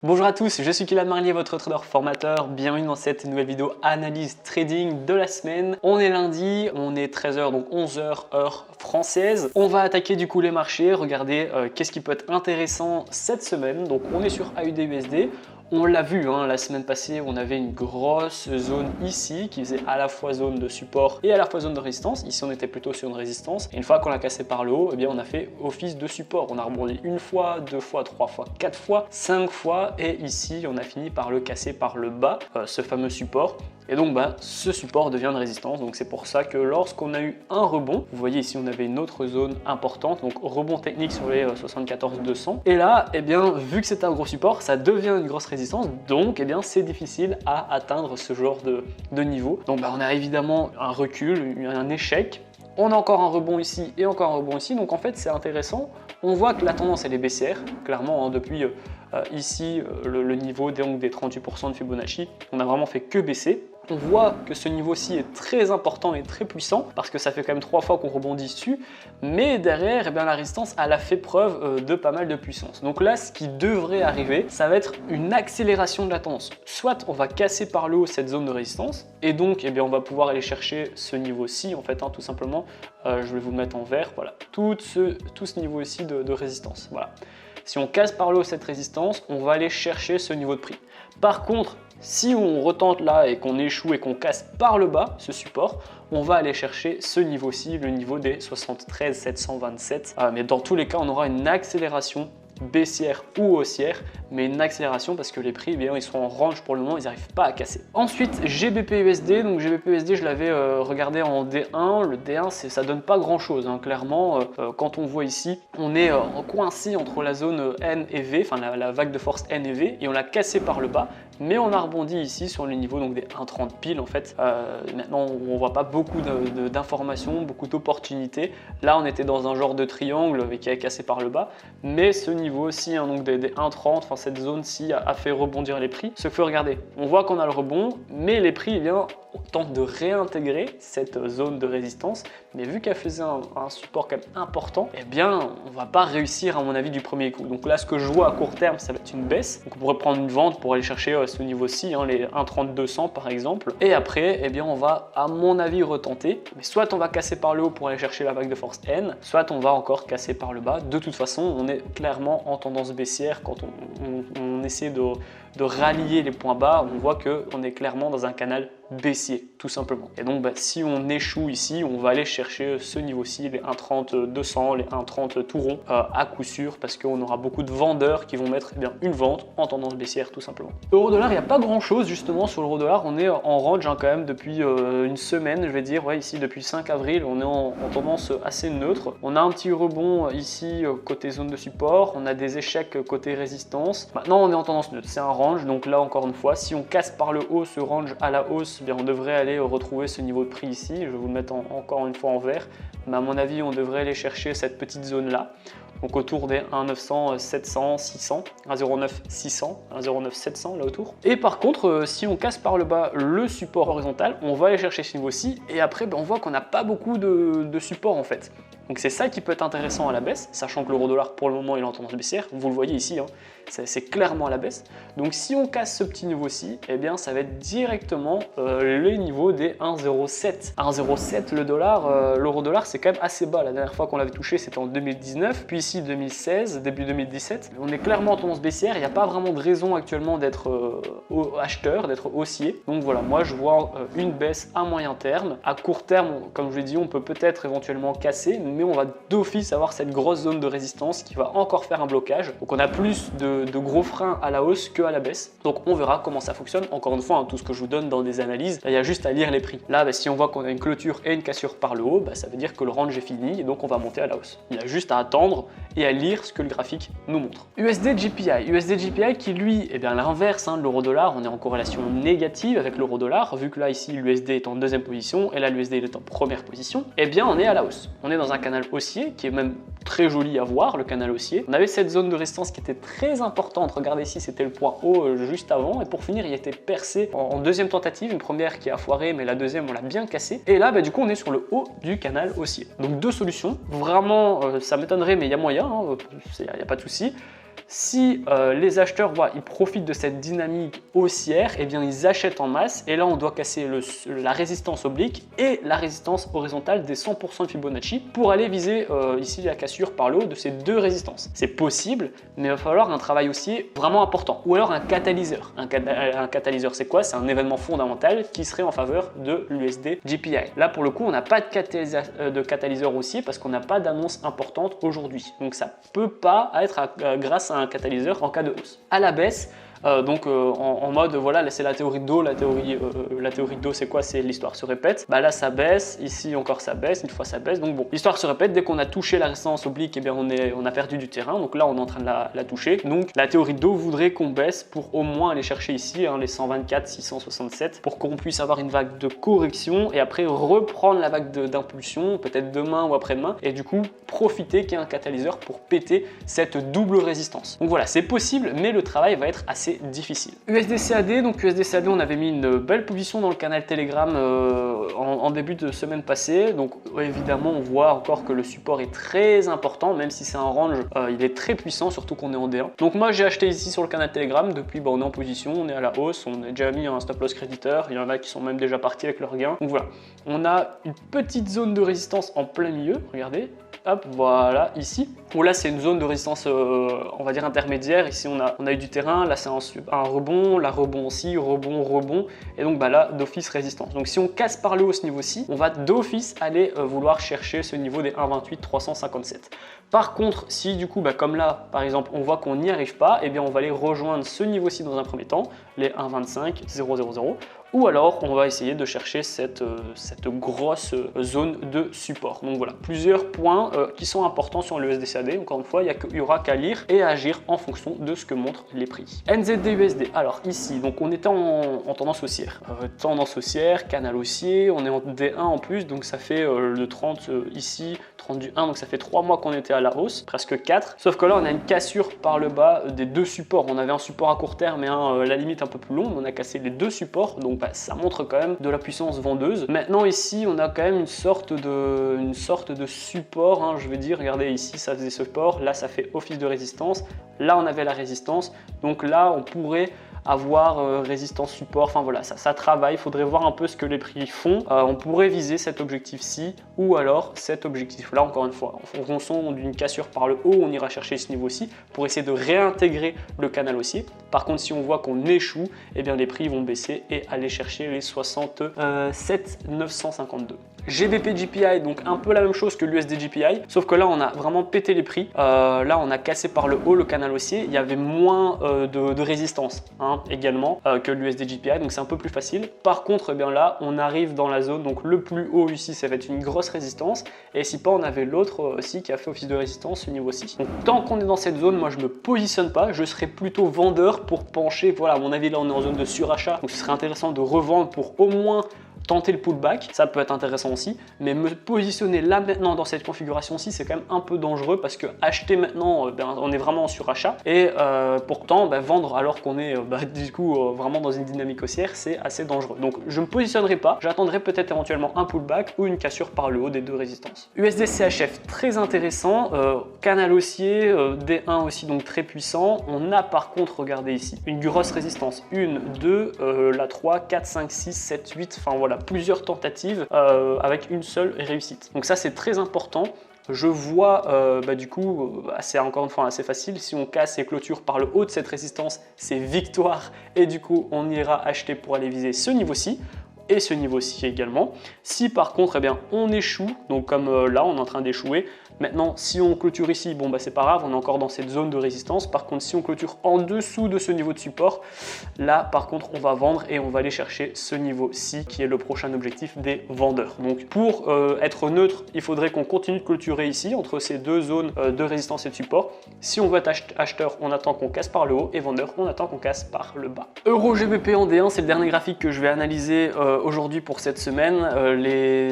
Bonjour à tous, je suis Kylian Marlier, votre trader formateur. Bienvenue dans cette nouvelle vidéo analyse trading de la semaine. On est lundi, on est 13h, donc 11h heure française. On va attaquer du coup les marchés, regarder qu'est-ce qui peut être intéressant cette semaine. Donc on est sur AUD/USD. On l'a vu la semaine passée, on avait une grosse zone ici qui faisait à la fois zone de support et à la fois zone de résistance. Ici, on était plutôt sur une résistance. Et une fois qu'on l'a cassé par le haut, eh bien, on a fait office de support. On a rebondi une fois, deux fois, trois fois, quatre fois, cinq fois. Et ici, on a fini par le casser par le bas, ce fameux support. Et donc, ce support devient une résistance. Donc, c'est pour ça que lorsqu'on a eu un rebond, vous voyez ici, on avait une autre zone importante. Donc, rebond technique sur les 74-200. Et là, eh bien, vu que c'est un gros support, ça devient une grosse résistance. Donc, eh bien, c'est difficile à atteindre ce genre de niveau. Donc, on a évidemment un recul, un échec. On a encore un rebond ici et encore un rebond ici. Donc, en fait, c'est intéressant. On voit que la tendance, elle est baissière. Clairement, depuis ici, le niveau des 38% de Fibonacci, on a vraiment fait que baisser. On voit que ce niveau-ci est très important et très puissant parce que ça fait quand même 3 fois qu'on rebondit dessus, mais derrière, eh bien, la résistance, elle a fait preuve de pas mal de puissance. Donc là, ce qui devrait arriver, ça va être une accélération de la tendance. Soit on va casser par le haut cette zone de résistance et donc eh bien, on va pouvoir aller chercher ce niveau-ci en fait, tout simplement. Je vais vous le mettre en vert, voilà, tout ce niveau-ci de résistance. Voilà. Si on casse par le haut cette résistance, on va aller chercher ce niveau de prix. Par contre, si on retente là et qu'on échoue et qu'on casse par le bas ce support, on va aller chercher ce niveau-ci, le niveau des 73 727. Mais dans tous les cas, on aura une accélération baissière ou haussière, mais une accélération parce que les prix, bien, ils sont en range pour le moment, ils n'arrivent pas à casser. Ensuite, GBP/USD. Donc GBP/USD, je l'avais regardé en D1. Le D1, ça donne pas grand-chose, clairement. Quand on voit ici, on est coincé entre la zone N et V, enfin la vague de force N et V, et on l'a cassé par le bas. Mais on a rebondi ici sur le niveau donc des 1,30 pile en fait. Maintenant, on voit pas beaucoup d'informations, beaucoup d'opportunités. Là, on était dans un genre de triangle qui a cassé par le bas, mais ce niveau aussi, donc des 1,30, enfin cette zone-ci a fait rebondir les prix. Ce qu'il faut regarder, on voit qu'on a le rebond, mais les prix, eh bien, tentent de réintégrer cette zone de résistance, mais vu qu'elle faisait un support quand même important, eh bien, on va pas réussir à mon avis du premier coup. Donc là, ce que je vois à court terme, ça va être une baisse. Donc on pourrait prendre une vente pour aller chercher ce niveau-ci, les 1,30-200 par exemple. Et après, eh bien, on va, à mon avis, retenter. Mais soit on va casser par le haut pour aller chercher la vague de force N, soit on va encore casser par le bas. De toute façon, on est clairement en tendance baissière quand on essaie de rallier les points bas. On voit qu'on est clairement dans un canal baissier, tout simplement. Et donc, si on échoue ici, on va aller chercher ce niveau-ci, les 1,30-200, les 1,30 tout rond, à coup sûr, parce qu'on aura beaucoup de vendeurs qui vont mettre une vente en tendance baissière, tout simplement. Euro-dollar, il n'y a pas grand-chose, justement, sur l'euro-dollar. On est en range quand même depuis une semaine, je vais dire. Ouais, ici, depuis 5 avril, on est en tendance assez neutre. On a un petit rebond ici, côté zone de support. On a des échecs côté résistance. Maintenant, on est en tendance neutre. C'est un range, donc là, encore une fois, si on casse par le haut ce range à la hausse, bien, on devrait aller retrouver ce niveau de prix ici. Je vais vous le mettre encore une fois en vert. Mais à mon avis, on devrait aller chercher cette petite zone-là. Donc autour des 1,900, 700, 600, 1,09 600, 1,09 700 là autour. Et par contre, si on casse par le bas le support horizontal, on va aller chercher ce niveau-ci. Et après, on voit qu'on n'a pas beaucoup de support en fait. Donc c'est ça qui peut être intéressant à la baisse, sachant que l'euro-dollar pour le moment il est en tendance baissière, vous le voyez ici, c'est clairement à la baisse. Donc si on casse ce petit niveau-ci, eh bien ça va être directement le niveau des 1,07. 1,07 le dollar, l'euro-dollar c'est quand même assez bas. La dernière fois qu'on l'avait touché c'était en 2019, puis ici 2016, début 2017. On est clairement en tendance baissière, il n'y a pas vraiment de raison actuellement d'être acheteur, d'être haussier. Donc voilà, moi je vois une baisse à moyen terme. À court terme, comme je l'ai dit, on peut peut-être éventuellement casser, mais on va d'office avoir cette grosse zone de résistance qui va encore faire un blocage. Donc on a plus de gros freins à la hausse que à la baisse. Donc on verra comment ça fonctionne. Encore une fois, tout ce que je vous donne dans des analyses, il y a juste à lire les prix. Là, si on voit qu'on a une clôture et une cassure par le haut, ça veut dire que le range est fini et donc on va monter à la hausse. Il y a juste à attendre et à lire ce que le graphique nous montre. USD/JPY. USD/JPY qui lui, à l'inverse de l'euro-dollar, on est en corrélation négative avec l'euro-dollar, vu que là ici l'USD est en deuxième position et là l'USD est en première position, on est à la hausse. On est dans un canal haussier qui est même très joli à voir, le canal haussier. On avait cette zone de résistance qui était très importante. Regardez ici, c'était le point haut juste avant. Et pour finir, il était percé en deuxième tentative. Une première qui a foiré, mais la deuxième, on l'a bien cassé. Et là, du coup, on est sur le haut du canal haussier. Donc, deux solutions. Vraiment, ça m'étonnerait, mais il y a moyen. Il n'y a pas de souci. Si les acheteurs ils profitent de cette dynamique haussière, eh bien ils achètent en masse et là on doit casser la résistance oblique et la résistance horizontale des 100% de Fibonacci pour aller viser ici la cassure par le haut de ces deux résistances. C'est possible, mais il va falloir un travail haussier vraiment important ou alors un catalyseur. Un catalyseur, c'est quoi? C'est un événement fondamental qui serait en faveur de l'USD JPY. Là pour le coup on n'a pas de catalyseur haussier parce qu'on n'a pas d'annonce importante aujourd'hui. Donc ça peut pas être grâce à un catalyseur en cas de hausse. À la baisse, en mode voilà, c'est la théorie de dos. La théorie de dos c'est quoi? C'est l'histoire se répète. Bah là ça baisse, ici encore ça baisse, une fois ça baisse. Donc bon, l'histoire se répète. Dès qu'on a touché la résistance oblique, eh bien on a perdu du terrain. Donc là on est en train de la toucher. Donc la théorie de dos voudrait qu'on baisse pour au moins aller chercher ici les 124 667 pour qu'on puisse avoir une vague de correction et après reprendre la vague d'impulsion peut-être demain ou après-demain et du coup profiter qu'il y ait un catalyseur pour péter cette double résistance. Donc voilà, c'est possible, mais le travail va être assez difficile. USD-CAD, donc USD-CAD, on avait mis une belle position dans le canal Telegram en début de semaine passée. Donc évidemment, on voit encore que le support est très important, même si c'est un range, il est très puissant, surtout qu'on est en D1. Donc moi, j'ai acheté ici sur le canal Telegram. Depuis, on est en position, on est à la hausse, on a déjà mis un stop loss créditeur. Il y en a qui sont même déjà partis avec leurs gains. Donc voilà, on a une petite zone de résistance en plein milieu. Regardez. Hop, voilà, ici. Où là, c'est une zone de résistance, on va dire intermédiaire. Ici, on a eu du terrain. Là, c'est un rebond. Là, rebond aussi, rebond. Et donc, là, d'office résistance. Donc, si on casse par le haut ce niveau-ci, on va d'office aller vouloir chercher ce niveau des 1,28 357. Par contre, si du coup, comme là, par exemple, on voit qu'on n'y arrive pas, eh bien, on va aller rejoindre ce niveau-ci dans un premier temps, les 1,25 000. Ou alors on va essayer de chercher cette grosse zone de support. Donc voilà, plusieurs points qui sont importants sur le USD-CAD. Encore une fois, il y aura qu'à lire et à agir en fonction de ce que montrent les prix. NZD-USD, alors ici, donc on était en tendance haussière. Tendance haussière, canal haussier, on est en D1 en plus, donc ça fait le 30 ici, 30 du 1, donc ça fait 3 mois qu'on était à la hausse, presque 4. Sauf que là, on a une cassure par le bas des deux supports. On avait un support à court terme et la limite un peu plus longue, on a cassé les deux supports, donc ça montre quand même de la puissance vendeuse. Maintenant ici on a quand même une sorte de support, je vais dire, regardez ici ça faisait support, là ça fait office de résistance, là on avait la résistance, donc là on pourrait avoir résistance support, enfin voilà, ça travaille, il faudrait voir un peu ce que les prix font. On pourrait viser cet objectif-ci ou alors cet objectif-là, encore une fois, en fonction d'une cassure par le haut, on ira chercher ce niveau-ci pour essayer de réintégrer le canal haussier. Par contre, si on voit qu'on échoue, eh bien les prix vont baisser et aller chercher les 67 952. GBP JPY, donc un peu la même chose que l'USD JPY, sauf que là on a vraiment pété les prix. Là on a cassé par le haut le canal haussier, il y avait moins de résistance également que l'USD JPY, donc c'est un peu plus facile. Par contre, eh bien là on arrive dans la zone, donc le plus haut ici ça va être une grosse résistance, et si pas on avait l'autre aussi qui a fait office de résistance, ce niveau-ci. Donc tant qu'on est dans cette zone, moi je me positionne pas, je serai plutôt vendeur pour pencher. Voilà, à mon avis là on est en zone de surachat, donc ce serait intéressant de revendre pour au moins tenter le pullback, ça peut être intéressant aussi, mais me positionner là maintenant dans cette configuration-ci, c'est quand même un peu dangereux parce que acheter maintenant, on est vraiment en surachat et pourtant vendre alors qu'on est du coup vraiment dans une dynamique haussière, c'est assez dangereux. Donc je ne me positionnerai pas, j'attendrai peut-être éventuellement un pullback ou une cassure par le haut des deux résistances. USD CHF, très intéressant, canal haussier, D1 aussi donc très puissant. On a par contre, regardez ici, une grosse résistance, 1, 2, la 3, 4, 5, 6, 7, 8, enfin voilà, plusieurs tentatives avec une seule réussite. Donc ça c'est très important. Je vois du coup, encore une fois assez facile, si on casse et clôture par le haut de cette résistance, c'est victoire et du coup on ira acheter pour aller viser ce niveau-ci et ce niveau-ci également. Si par contre on échoue, donc comme là on est en train d'échouer, maintenant si on clôture ici, c'est pas grave, on est encore dans cette zone de résistance. Par contre si on clôture en dessous de ce niveau de support, là par contre on va vendre et on va aller chercher ce niveau-ci qui est le prochain objectif des vendeurs. Donc pour être neutre, il faudrait qu'on continue de clôturer ici entre ces deux zones de résistance et de support. Si on veut être acheteur, on attend qu'on casse par le haut et vendeur, on attend qu'on casse par le bas. Euro GBP en D1, c'est le dernier graphique que je vais analyser aujourd'hui pour cette semaine.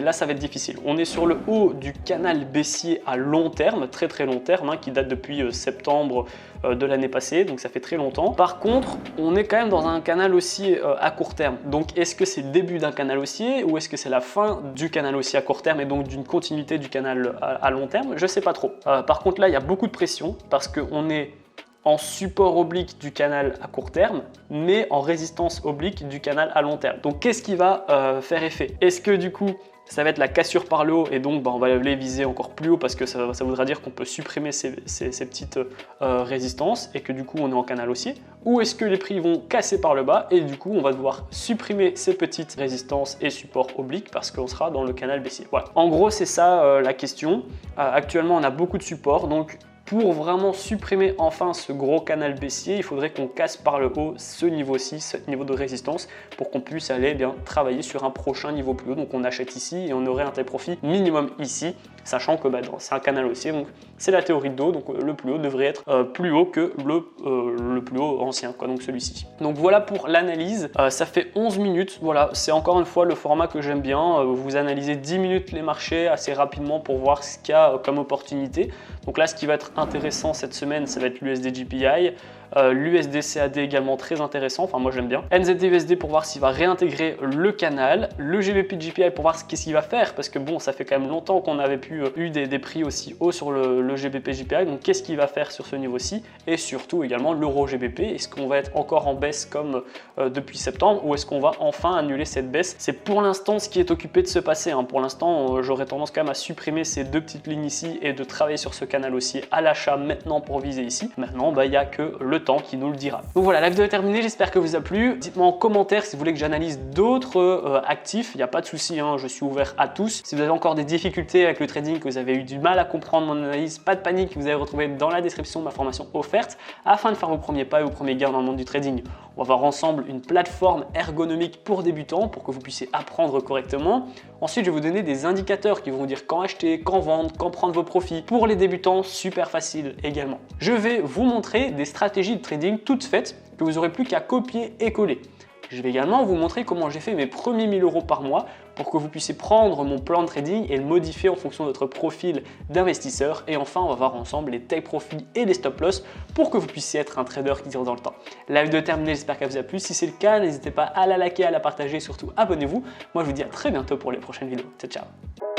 Là ça va être difficile. On est sur le haut du canal baissier à long terme, très très long terme, qui date depuis septembre de l'année passée, donc ça fait très longtemps. Par contre, on est quand même dans un canal haussier à court terme. Donc est-ce que c'est le début d'un canal haussier ou est-ce que c'est la fin du canal haussier à court terme et donc d'une continuité du canal à long terme? Je sais pas trop. Par contre là, il y a beaucoup de pression parce qu'on est en support oblique du canal à court terme, mais en résistance oblique du canal à long terme. Donc qu'est-ce qui va faire effet? Est-ce que du coup, ça va être la cassure par le haut et donc on va les viser encore plus haut parce que ça voudra dire qu'on peut supprimer ces petites résistances et que du coup on est en canal haussier? Ou est-ce que les prix vont casser par le bas et du coup on va devoir supprimer ces petites résistances et supports obliques parce qu'on sera dans le canal baissier? Voilà. En gros c'est ça la question. Actuellement on a beaucoup de supports, donc pour vraiment supprimer enfin ce gros canal baissier, il faudrait qu'on casse par le haut ce niveau-ci, ce niveau de résistance, pour qu'on puisse aller bien travailler sur un prochain niveau plus haut. Donc on achète ici et on aurait un take profit minimum ici, sachant que c'est un canal haussier, donc c'est la théorie de dos, donc le plus haut devrait être plus haut que le plus haut ancien, quoi, donc celui-ci. Donc voilà pour l'analyse, ça fait 11 minutes, voilà, c'est encore une fois le format que j'aime bien, vous analysez 10 minutes les marchés assez rapidement pour voir ce qu'il y a comme opportunité. Donc là, ce qui va être intéressant cette semaine, ça va être l'USD JPY, l'USD CAD également très intéressant, enfin moi j'aime bien. NZD-USD pour voir s'il va réintégrer le canal, le GBP JPY pour voir qu'est-ce qu'il va faire, parce que bon, ça fait quand même longtemps qu'on avait eu des prix aussi hauts sur le GBP JPY, donc qu'est-ce qu'il va faire sur ce niveau-ci, et surtout également l'euro GBP, est-ce qu'on va être encore en baisse comme depuis septembre, ou est-ce qu'on va enfin annuler cette baisse? C'est pour l'instant ce qui est occupé de se passer, hein. Pour l'instant j'aurais tendance quand même à supprimer ces deux petites lignes ici et de travailler sur ce canal haussier à l'achat maintenant pour viser ici. Maintenant il n'y a que le temps qui nous le dira. Donc voilà, la vidéo est terminée, j'espère que vous a plu. Dites-moi en commentaire si vous voulez que j'analyse d'autres actifs, il n'y a pas de souci, hein, je suis ouvert à tous. Si vous avez encore des difficultés avec le trading, que vous avez eu du mal à comprendre mon analyse, pas de panique, vous allez retrouver dans la description ma formation offerte afin de faire vos premiers pas et vos premiers gains dans le monde du trading. On va voir ensemble une plateforme ergonomique pour débutants pour que vous puissiez apprendre correctement. Ensuite, je vais vous donner des indicateurs qui vont vous dire quand acheter, quand vendre, quand prendre vos profits. Pour les débutants, super facile également. Je vais vous montrer des stratégies de trading toutes faites que vous n'aurez plus qu'à copier et coller. Je vais également vous montrer comment j'ai fait mes premiers 1000 € par mois pour que vous puissiez prendre mon plan de trading et le modifier en fonction de votre profil d'investisseur. Et enfin, on va voir ensemble les take profits et les stop loss pour que vous puissiez être un trader qui dure dans le temps. La vidéo est terminée, j'espère qu'elle vous a plu. Si c'est le cas, n'hésitez pas à la liker, à la partager et surtout abonnez-vous. Moi, je vous dis à très bientôt pour les prochaines vidéos. Ciao, ciao.